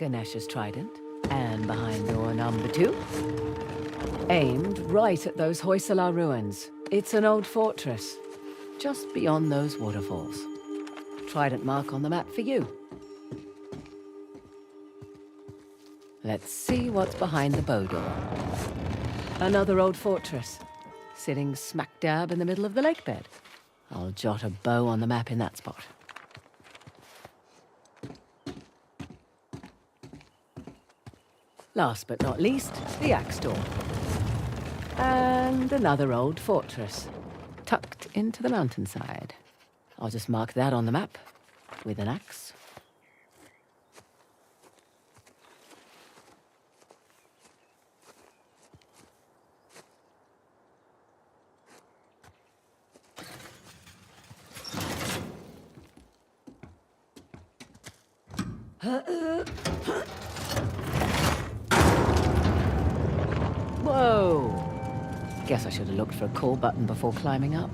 Ganesh's trident, and behind door number 2. Aimed right at those Hoysala ruins. It's an old fortress, just beyond those waterfalls. Trident mark on the map for you. Let's see what's behind the bow door. Another old fortress, sitting smack dab in the middle of the lake bed. I'll jot a bow on the map in that spot. Last but not least, the axe door. And another old fortress, tucked into the mountainside. I'll just mark that on the map with an axe. Whoa! Guess I should have looked for a call button before climbing up.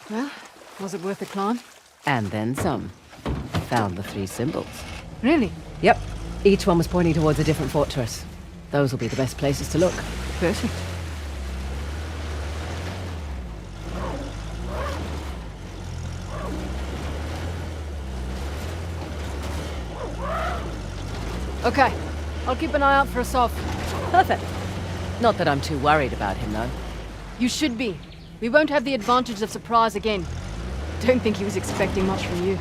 Well, was it worth the climb? And then some. Found the 3 symbols. Really? Yep. Each one was pointing towards a different fortress. Those will be the best places to look. Perfect. Okay, I'll keep an eye out for a Sov. Perfect. Not that I'm too worried about him, though. You should be. We won't have the advantage of surprise again. Don't think he was expecting much from you.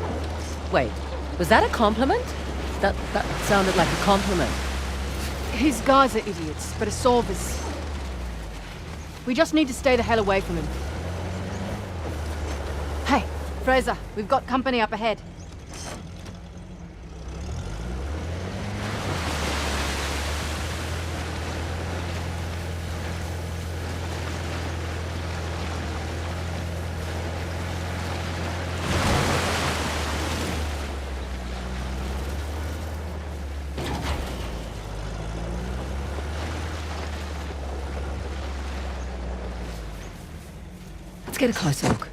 Wait, was that a compliment? That sounded like a compliment. His guys are idiots, but a Sov is... We just need to stay the hell away from him. Hey, Fraser, we've got company up ahead. Let's get a closer look.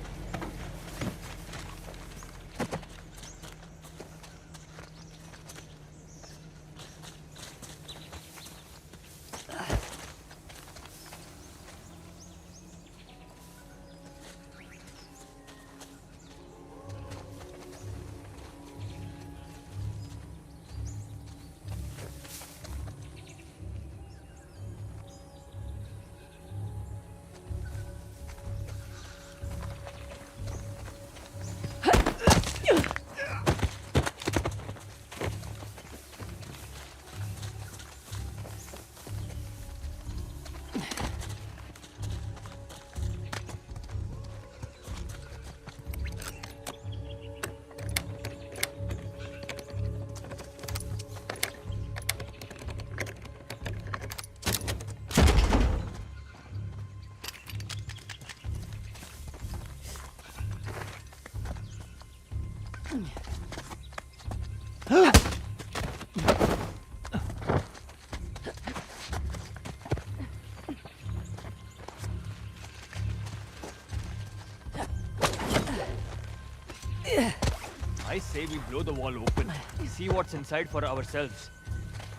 I say we blow the wall open. See what's inside for ourselves.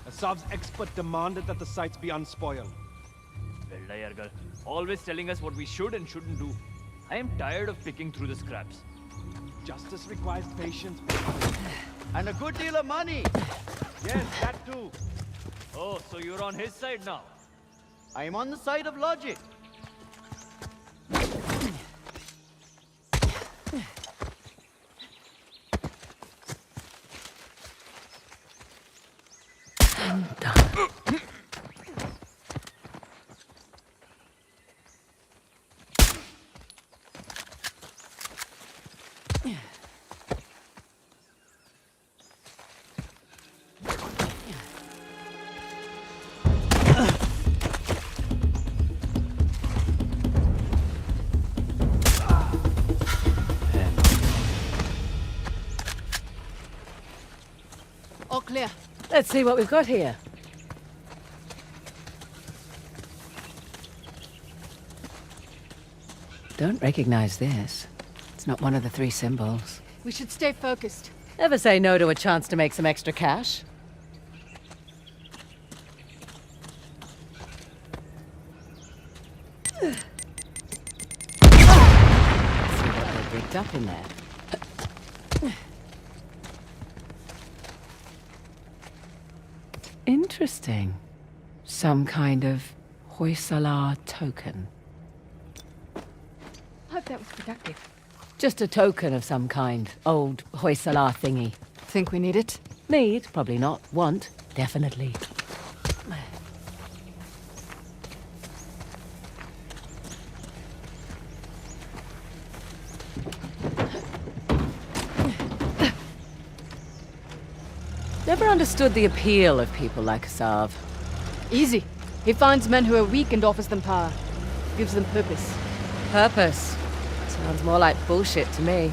Asav's expert demanded that the sites be unspoiled. Well, Yargal, always telling us what we should and shouldn't do. I am tired of picking through the scraps. Justice requires patience. And a good deal of money. Yes, that too. Oh, so you're on his side now. I'm on the side of logic. I'm done. All clear. Let's see what we've got here. Don't recognize this. It's not one of the 3 symbols. We should stay focused. Ever say no to a chance to make some extra cash? Let's see what they rigged up in there. Interesting. Some kind of Hoysala token. Hope that was productive. Just a token of some kind. Old Hoysala thingy. Think we need it? Need? Probably not. Want? Definitely. Never understood the appeal of people like Asav. Easy. He finds men who are weak and offers them power. Gives them purpose. Purpose. Sounds more like bullshit to me.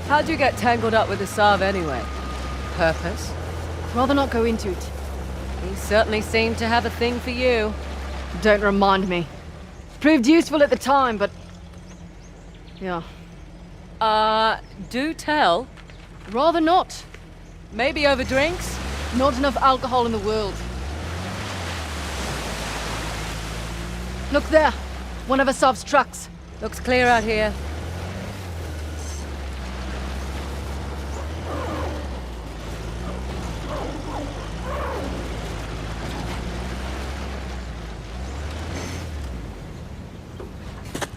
How'd you get tangled up with Asav anyway? Purpose? Rather not go into it. He certainly seemed to have a thing for you. Don't remind me. Proved useful at the time, but... yeah. Do tell. Rather not. Maybe over drinks? Not enough alcohol in the world. Look there. One of Asav's trucks. Looks clear out here.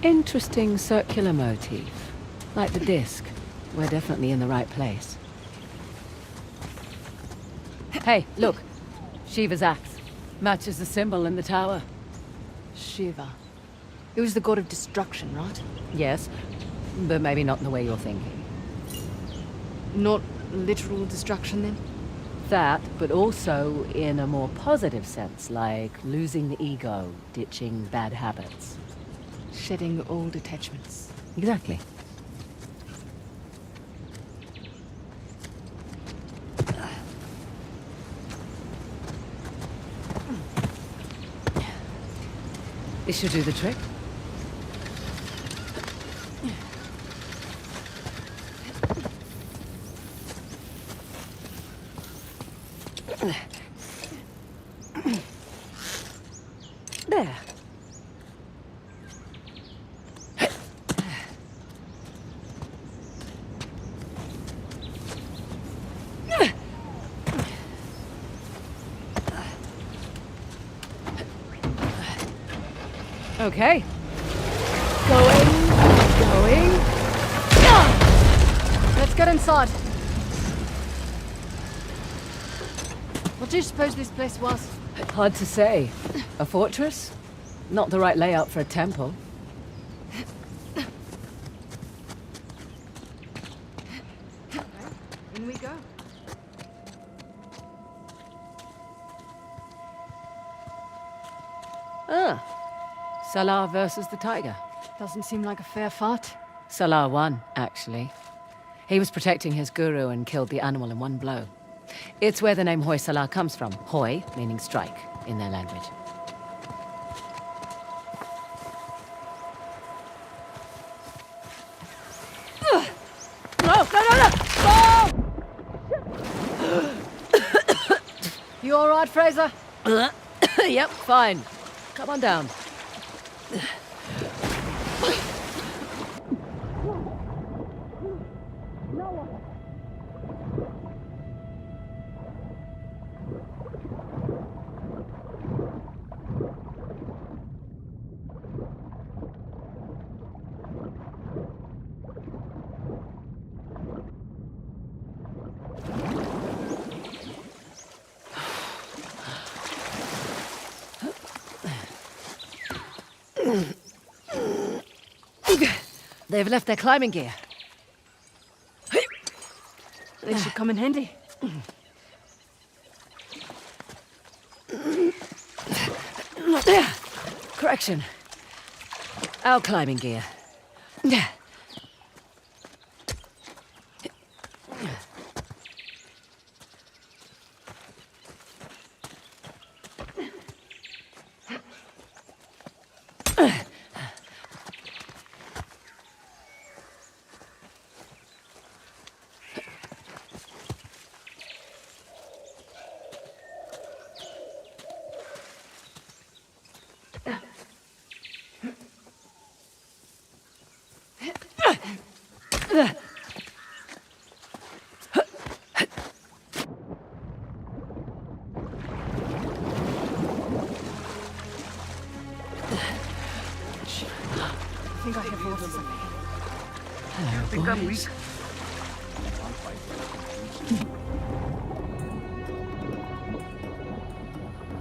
Interesting circular motif. Like the disc. We're definitely in the right place. Hey, look. Shiva's axe. Matches the symbol in the tower. Shiva. It was the god of destruction, right? Yes, but maybe not in the way you're thinking. Not literal destruction, then? That, but also in a more positive sense, like losing the ego, ditching bad habits. Shedding old attachments. Exactly. This should do the trick. There. Okay. Going. Let's get inside. What do you suppose this place was? Hard to say. A fortress? Not the right layout for a temple. In we go. Ah. Salah versus the tiger. Doesn't seem like a fair fight. Salah won, actually. He was protecting his guru and killed the animal in one blow. It's where the name Hoysala comes from. Hoy, meaning strike, in their language. No! You all right, Fraser? Yep, fine. Come on down. They've left their climbing gear. They should come in handy. Correction. Our climbing gear. I think I hear voices up here. Hello, boys.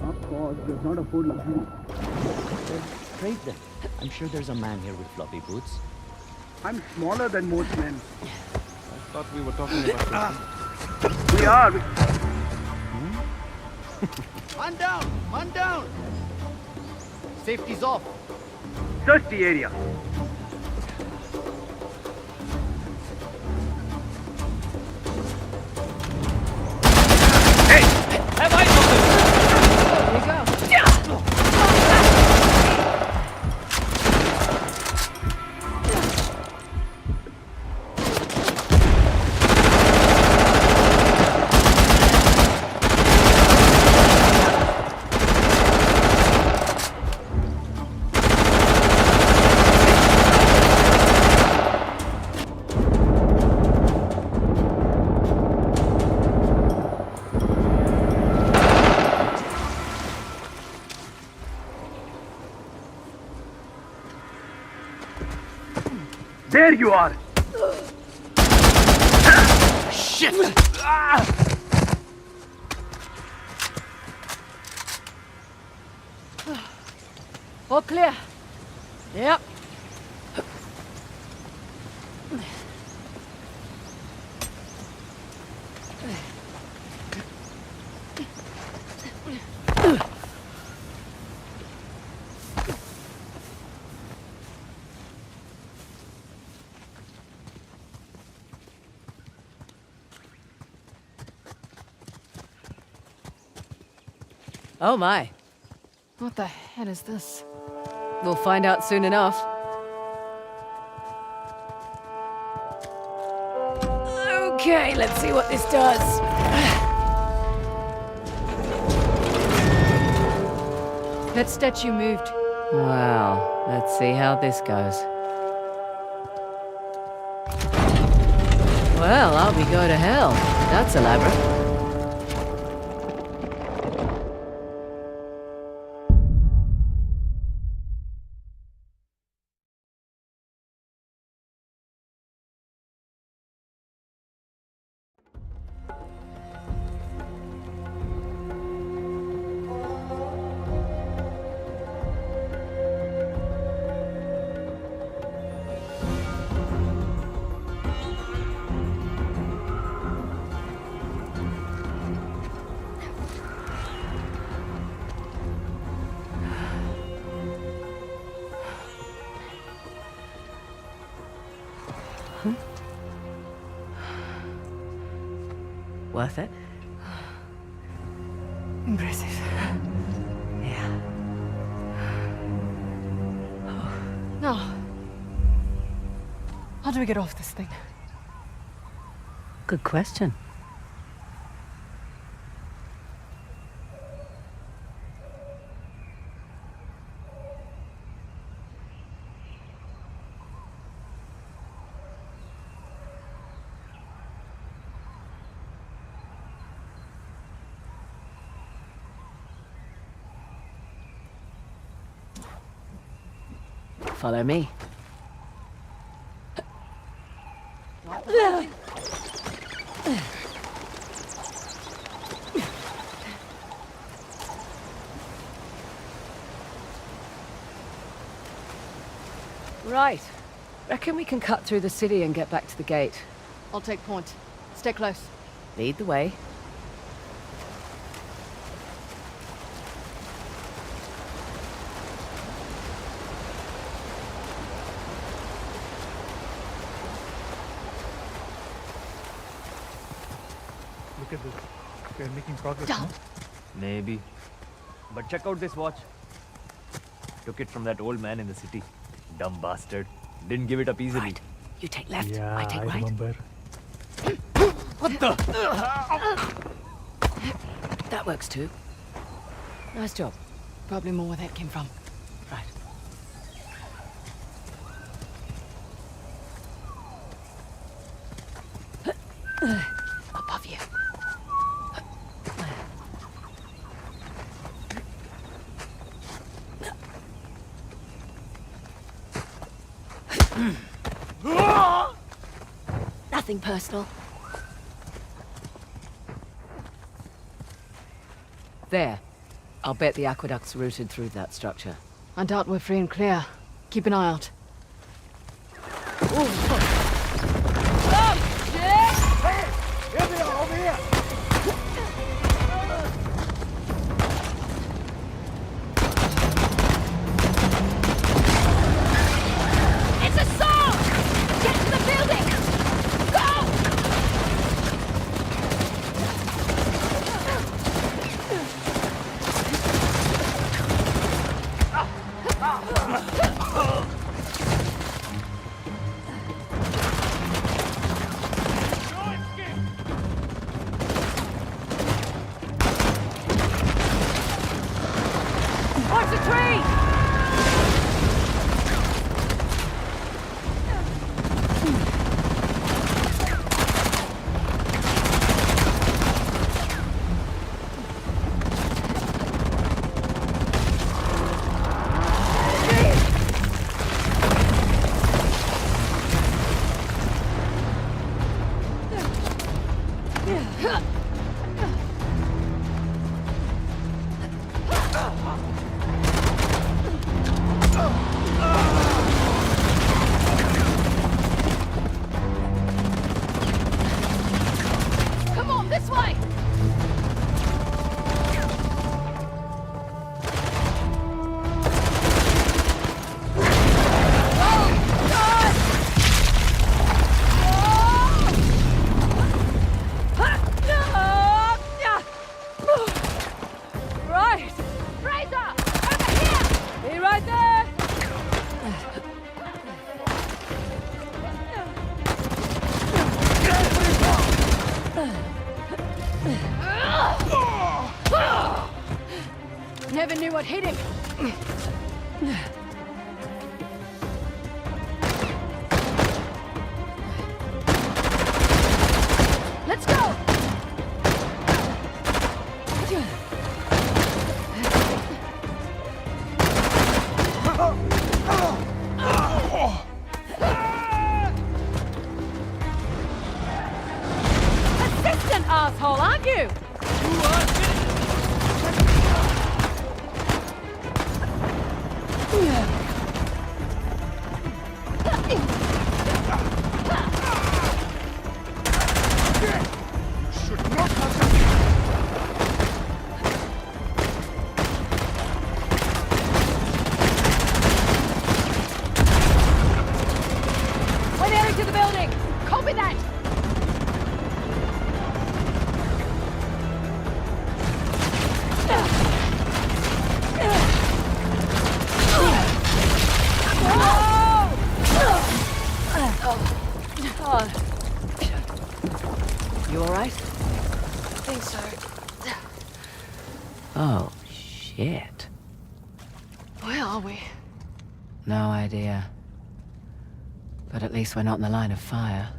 Of course, does not afford luxury. Trade them. I'm sure there's a man here with floppy boots. I'm smaller than most men. I thought we were talking about We are. Man down! Man down! Safety's off. Search the area. Have eyes open! Here you go. There you are. Shit! All clear. Yep. Oh my. What the hell is this? We'll find out soon enough. Okay, let's see what this does. That statue moved. Well, let's see how this goes. Well, I'll be go to hell. That's elaborate. Worth it? Impressive. Yeah. Now, how do we get off this thing? Good question. Follow me. Right. Reckon we can cut through the city and get back to the gate. I'll take point. Stay close. Lead the way. Look at this. We're making progress, no? Maybe. But check out this watch. Took it from that old man in the city. Dumb bastard. Didn't give it up easily. Right. You take left, Yeah, I take right. remember. What the? That works too. Nice job. Probably more where that came from. Right. Above you. Nothing personal. There. I'll bet the aqueduct's routed through that structure. I doubt we're free and clear. Keep an eye out. It's a saw! Get to the building! Go! Watch the tree! Come on, this way! Right! Fraser! Over here! Be right there! Never knew what hit him. Let's go! Assistant asshole, aren't you? We're nearing to the building! Copy that! You alright? I think so. Oh, shit. Where are we? No idea. But at least we're not in the line of fire.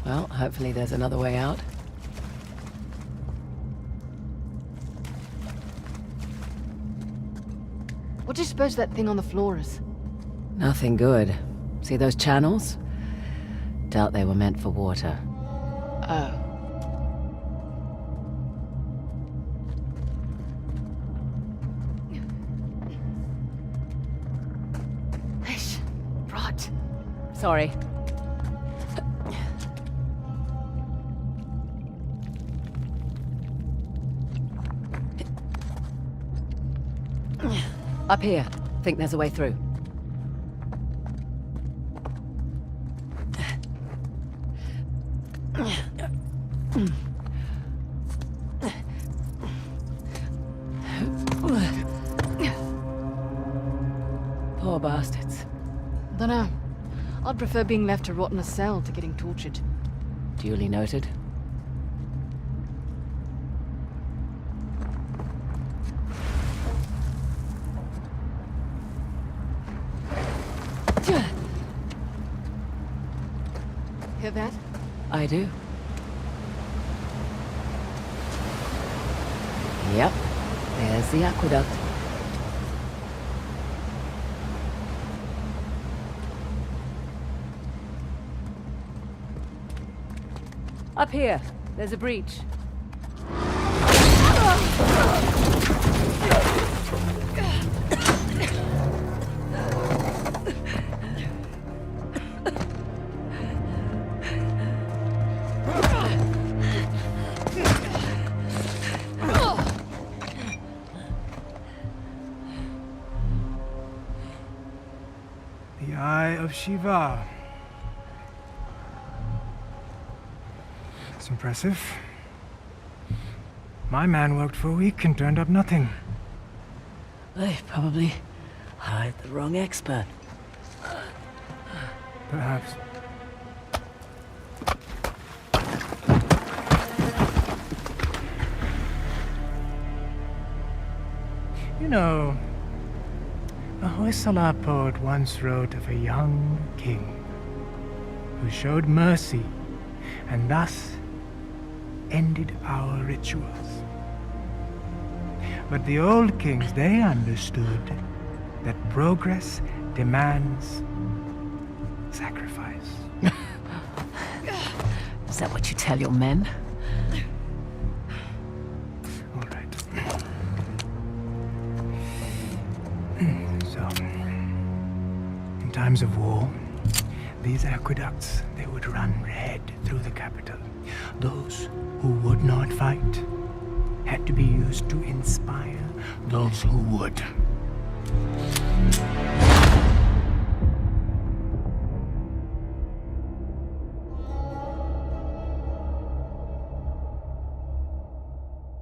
Well, hopefully there's another way out. What do you suppose that thing on the floor is? Nothing good. See those channels? Doubt they were meant for water. Oh. Ish. Rot. Sorry. Up here. Think there's a way through. I'd prefer being left to rot in a cell to getting tortured. Duly noted. Hear that? I do. Yep, there's the aqueduct. Up here, there's a breach. The Eye of Shiva. That's impressive. My man worked for a week and turned up nothing. They probably hired the wrong expert. Perhaps. You know, a Hoysala poet once wrote of a young king who showed mercy and thus ended our rituals. But the old kings, they understood that progress demands sacrifice. Is that what you tell your men? All right. So, in times of war, these aqueducts, they would run red through the capital. Those who would not fight had to be used to inspire those who would.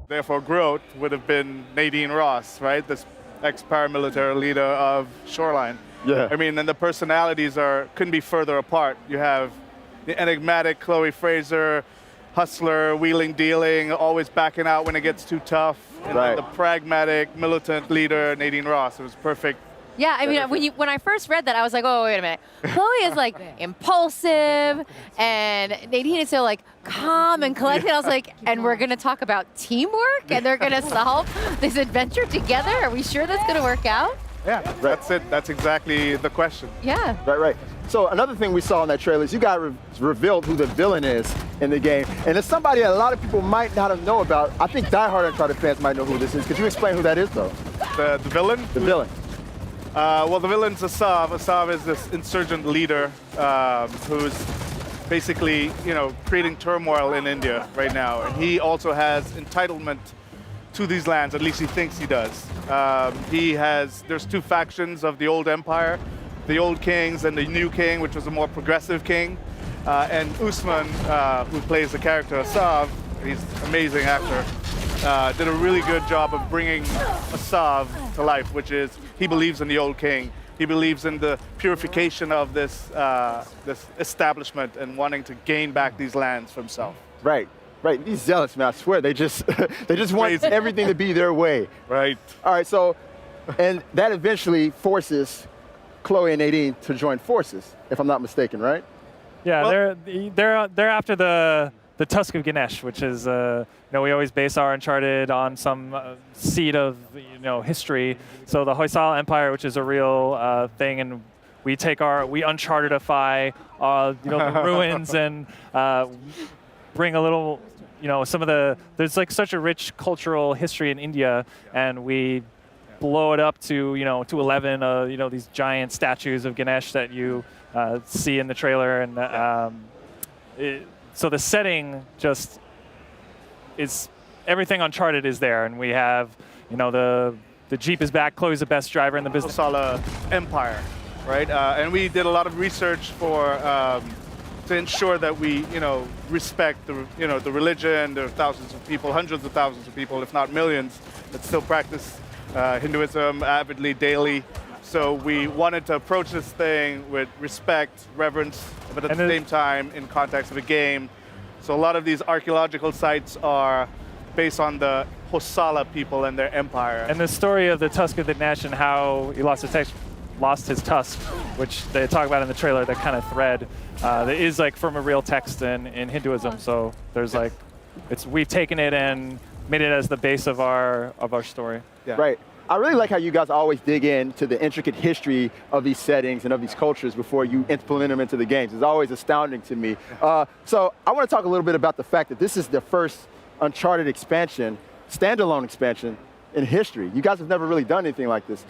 Therefore, growth would have been Nadine Ross, right? This ex-paramilitary leader of Shoreline. Yeah. I mean, and the personalities couldn't be further apart. You have the enigmatic Chloe Fraser, hustler, wheeling, dealing, always backing out when it gets too tough. And Right. then the pragmatic, militant leader, Nadine Ross. It was perfect. Yeah, I mean, when I first read that, I was like, oh, wait a minute. Chloe is like impulsive, and Nadine is so like calm and collected. I was like, and we're gonna talk about teamwork, and they're gonna solve this adventure together. Are we sure that's gonna work out? Yeah, that's it. That's exactly the question. Yeah. Right. So another thing we saw in that trailer is you got revealed who the villain is in the game. And it's somebody that a lot of people might not know about. I think diehard Uncharted fans might know who this is. Could you explain who that is, though? The villain? The villain. Well, the villain's Asav. Asav is this insurgent leader who's basically, creating turmoil in India right now. And he also has entitlement to these lands, at least he thinks he does. There's two factions of the old empire, the old kings and the new king, which was a more progressive king. And Usman, who plays the character Asav, he's an amazing actor, did a really good job of bringing Asav to life, which is he believes in the old king. He believes in the purification of this establishment and wanting to gain back these lands for himself. Right. These zealots, man, I swear, they just want Crazy. everything to be their way. Right. All right, so, and that eventually forces Chloe and Nadine to join forces, if I'm not mistaken, right? Yeah, they're after the Tusk of Ganesh, which is we always base our Uncharted on some seed of history. So the Hoysala Empire, which is a real thing, and we Unchartedify the ruins and bring a little some of there's like such a rich cultural history in India, and we blow it up to to 11 these giant statues of Ganesh that you see in the trailer, and so the setting just is everything Uncharted is there, and we have the Jeep is back. Chloe's the best driver in the business. Hoysala Empire, right? And we did a lot of research to ensure that we respect the religion. There are thousands of people, hundreds of thousands of people, if not millions, that still practice Hinduism avidly daily. So we wanted to approach this thing with respect, reverence, but at the same time in context of a game. So a lot of these archaeological sites are based on the Hoysala people and their empire. And the story of the Tusk of the Nash and how he lost his tusk, which they talk about in the trailer, that kind of thread, that is like from a real text in Hinduism. So there's like, we've taken it and made it as the base of our story. Yeah. Right. I really like how you guys always dig into the intricate history of these settings and of these cultures before you implement them into the games. It's always astounding to me. So I want to talk a little bit about the fact that this is the first Uncharted expansion, standalone expansion in history. You guys have never really done anything like this.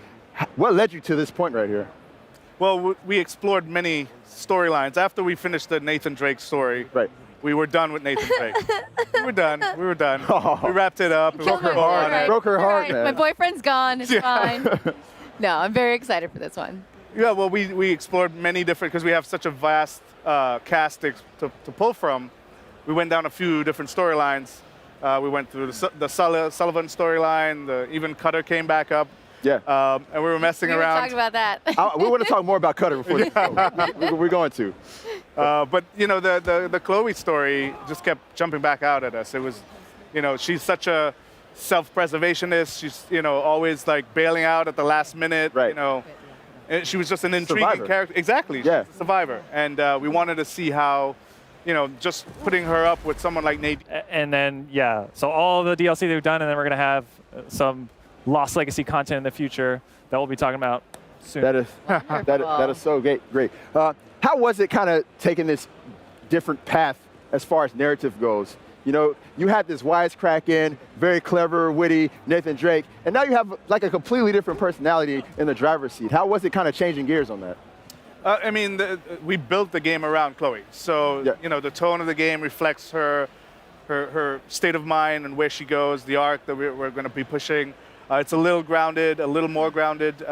What led you to this point right here? Well, we explored many storylines. After we finished the Nathan Drake story, we were done with Nathan Drake. We were done. Oh. We wrapped it up. Broke her heart. Right. Broke her heart, Right. man. My boyfriend's gone. It's fine. No, I'm very excited for this one. Yeah, well, we explored many different, because we have such a vast cast to pull from. We went down a few different storylines. We went through the Sullivan storyline. Even Cutter came back up. Yeah. And we were messing We around. talked about that. We want to talk more about Cutter before this. We're going to. But you know, the Chloe story just kept jumping back out at us. It was, you know, she's such a self-preservationist. She's, you know, always like bailing out at the last minute. Right. You know, and she was just an intriguing Survivor. character. Exactly. Yeah. She's a survivor, and we wanted to see how, you know, just putting her up with someone like Nate. And then, yeah, so all the DLC they've done, and then we're going to have some Lost Legacy content in the future that we'll be talking about soon. That is so great. How was it kind of taking this different path as far as narrative goes? You know, you had this wisecracking, very clever, witty Nathan Drake, and now you have like a completely different personality in the driver's seat. How was it kind of changing gears on that? I mean, we built the game around Chloe, so you know, the tone of the game reflects her state of mind and where she goes, the arc that we're going to be pushing. It's a little grounded, a little more grounded,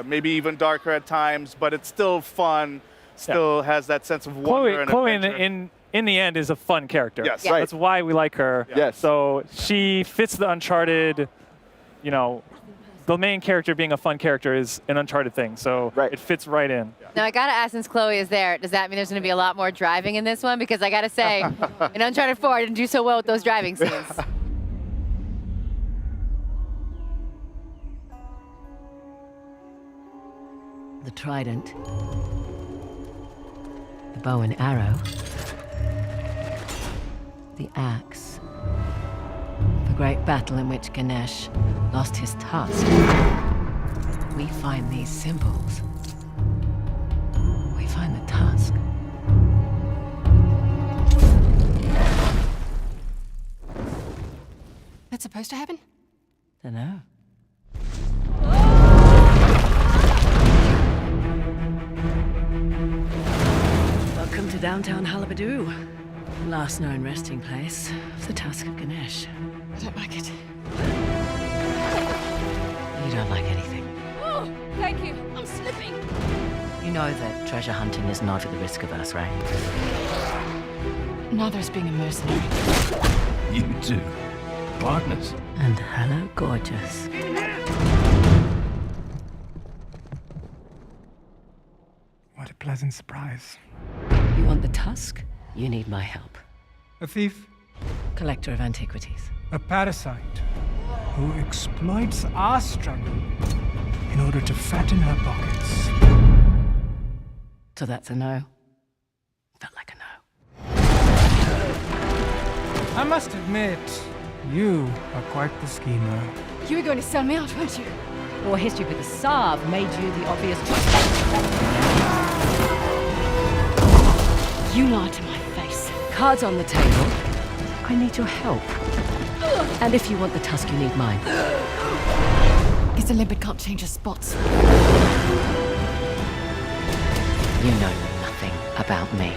maybe even darker at times, but it's still fun. Still has that sense of wonder and Chloe adventure. in the end is a fun character. Yes. Right. That's why we like her. Yes. So she fits the Uncharted, you know, the main character being a fun character is an Uncharted thing. So it fits right in. Now, I got to ask, since Chloe is there, does that mean there's going to be a lot more driving in this one? Because I got to say, in Uncharted 4, I didn't do so well with those driving scenes. The trident, the bow and arrow, the axe, the great battle in which Ganesh lost his tusk. We find these symbols. We find the tusk. That's supposed to happen? Dunno. Welcome to downtown Halabadu. Last known resting place of the Tusk of Ganesh. I don't like it. You don't like anything. Oh, thank you. I'm slipping. You know that treasure hunting is not at the risk of us, right? Neither is being a mercenary. You too. Partners. And hello, gorgeous. What a pleasant surprise. You want the tusk? You need my help. A thief? Collector of antiquities. A parasite who exploits our struggle in order to fatten her pockets. So that's a no. Felt like a no. I must admit, you are quite the schemer. You were going to sell me out, weren't you? Your history with the Sav made you the obvious choice. You lied to my face. Cards on the table. I need your help. And if you want the tusk, you need mine. It's a limpet can't change her spots. You know nothing about me.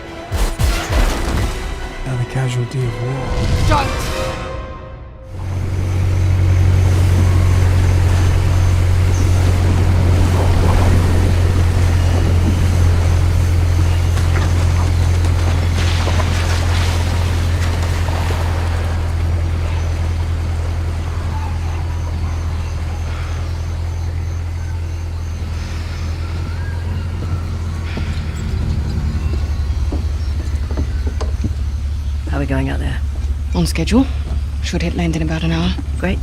Another casualty of war. Don't! going out there? On schedule. Should hit land in about an hour. Great.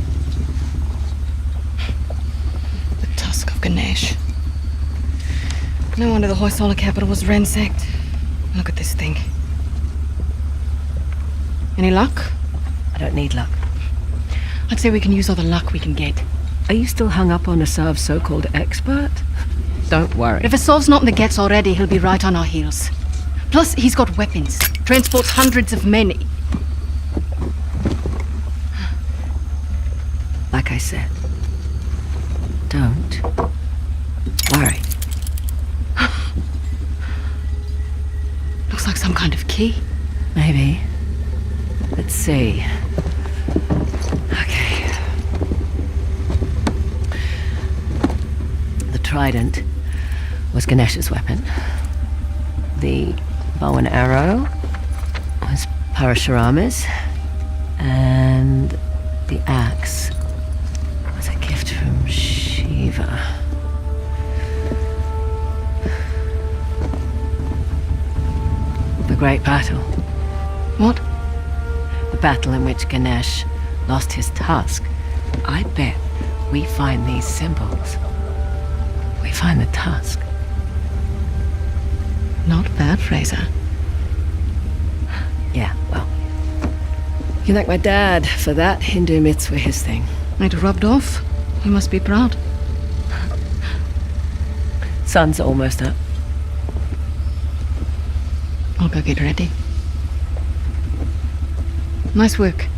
The Tusk of Ganesh. No wonder the Hoysala capital was ransacked. Look at this thing. Any luck? I don't need luck. I'd say we can use all the luck we can get. Are you still hung up on Asav's so-called expert? Don't worry. If Asav's not in the Gets already, he'll be right on our heels. Plus, he's got weapons. Transports hundreds of men. Like I said, don't worry. Looks like some kind of key. Maybe. Let's see. Okay. The trident was Ganesh's weapon. The bow and arrow was Parashurama's. And the axe was a gift from Shiva. The Great Battle. What? The battle in which Ganesh lost his tusk. I bet we find these symbols. We find the tusk. Not bad, Fraser. Yeah, well. You can thank my dad for that. Hindu myths were his thing. It rubbed off. You must be proud. Sun's almost up. I'll go get ready. Nice work.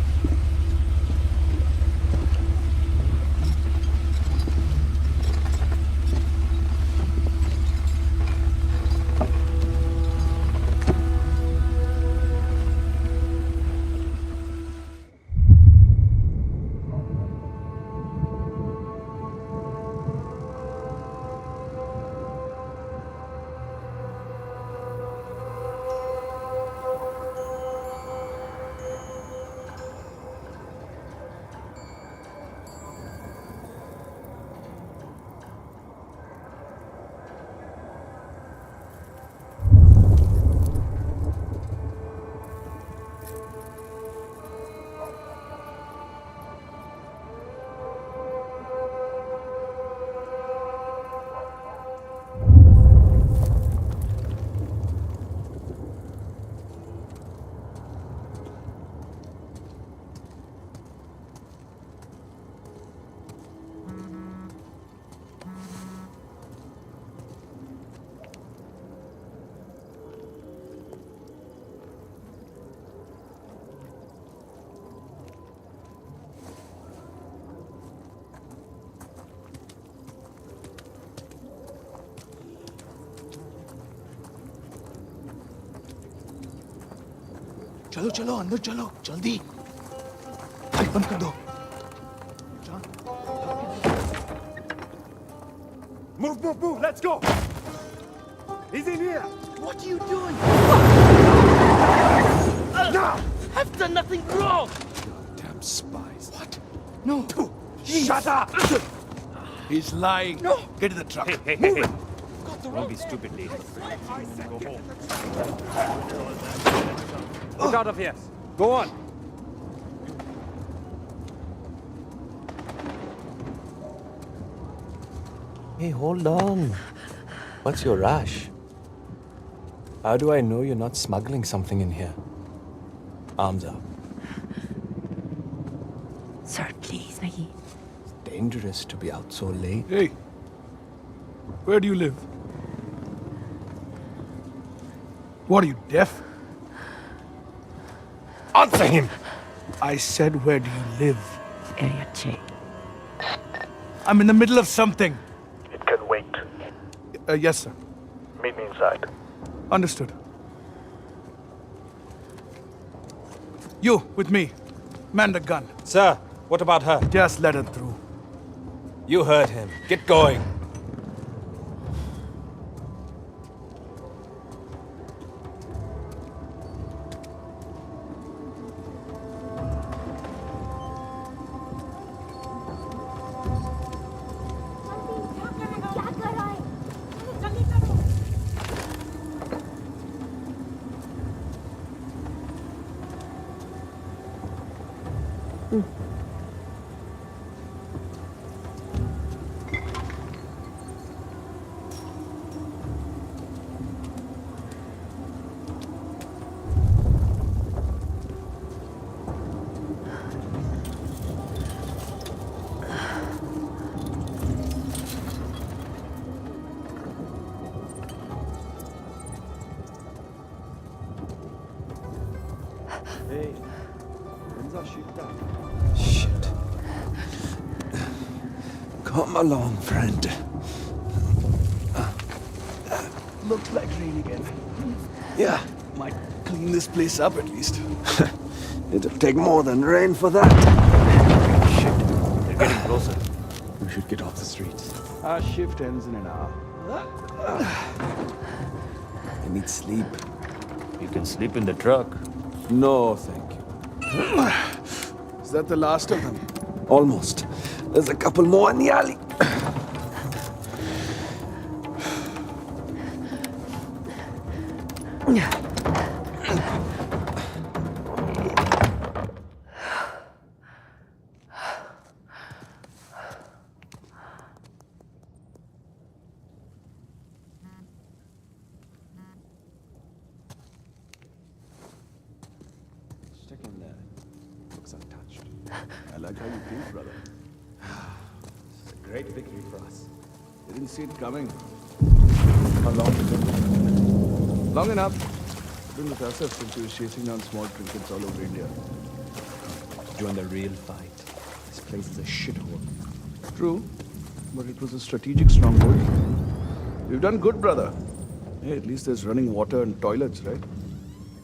चलो चलो अंदर चलो जल्दी light बंद कर दो Move, let's go! He's in here! What are you doing? Now! I've done nothing wrong! Damn spies. What? No. Shut up! He's lying. No. Get to the truck. Hey. Don't be stupid, lady. Go home. Get out of here. Go on. Hey, hold on. What's your rush? How do I know you're not smuggling something in here? Arms up. Sir, please, nahi. It's dangerous to be out so late. Hey, where do you live? What are you, deaf? Answer him! I said, where do you live? Area check. I'm in the middle of something. It can wait. Yes, sir. Meet me inside. Understood. You, with me. Man the gun. Sir, what about her? Just let her through. You heard him. Get going. Hey, when's our shift done? Shit. Come along, friend. Looks like rain again. Yeah, might clean this place up at least. It'll take more than rain for that. Shit, they're getting closer. We should get off the streets. Our shift ends in an hour. I need sleep. You can sleep in the truck. No, thank you. Is that the last of them? Almost. There's a couple more in the alley. Stick in there. Looks untouched. I like how you think, brother. It's a great victory for us. Didn't see it coming. How long has it been? Long enough. Been with us since we were chasing down small trinkets all over India. Join the real fight. This place is a shithole. True, but it was a strategic stronghold. We've done good, brother. Hey, at least there's running water and toilets, right? I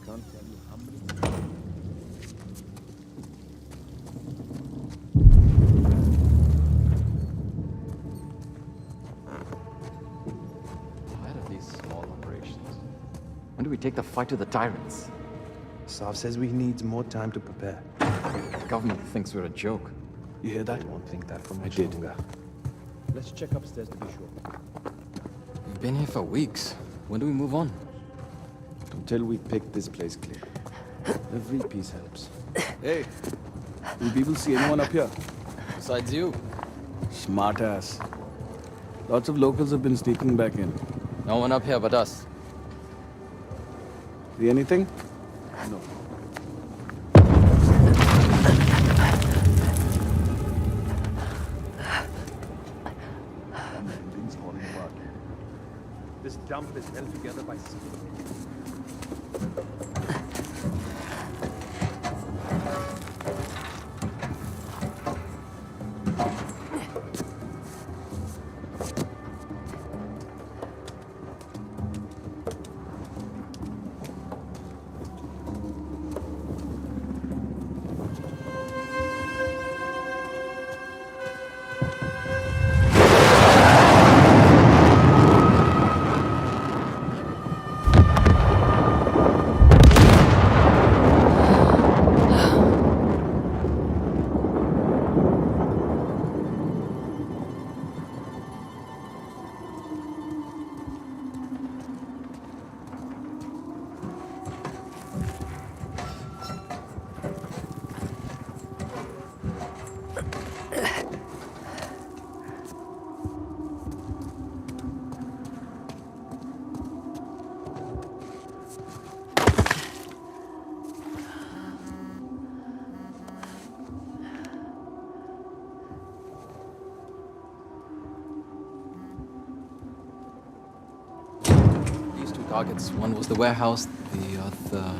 can't tell you how many. Tired of these small operations. When do we take the fight to the tyrants? Sav says we need more time to prepare. The government thinks we're a joke. You hear that? I won't think that for much longer. Let's check upstairs to be sure. We've been here for weeks. When do we move on? Until we pick this place clear. Every piece helps. Hey, will people see anyone up here? Besides you. Smart ass. Lots of locals have been sneaking back in. No one up here but us. See anything? No. Building's falling apart. This dump is held together by steel. Targets. One was the warehouse, the other...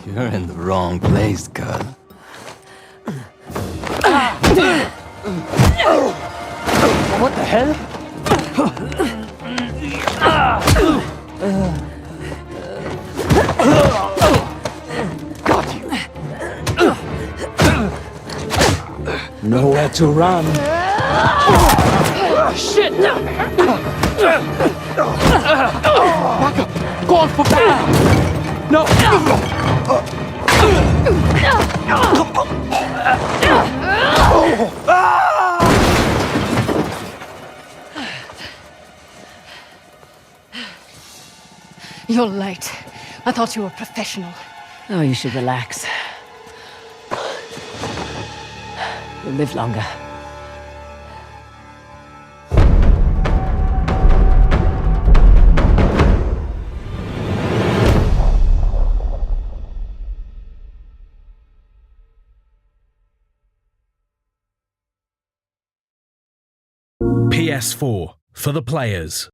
You're in the wrong place, girl. What the hell? Got you. Nowhere to run. Shit! Back up! Go on for back! No! You're late. I thought you were professional. Oh, you should relax. You'll live longer. PS4 for the players.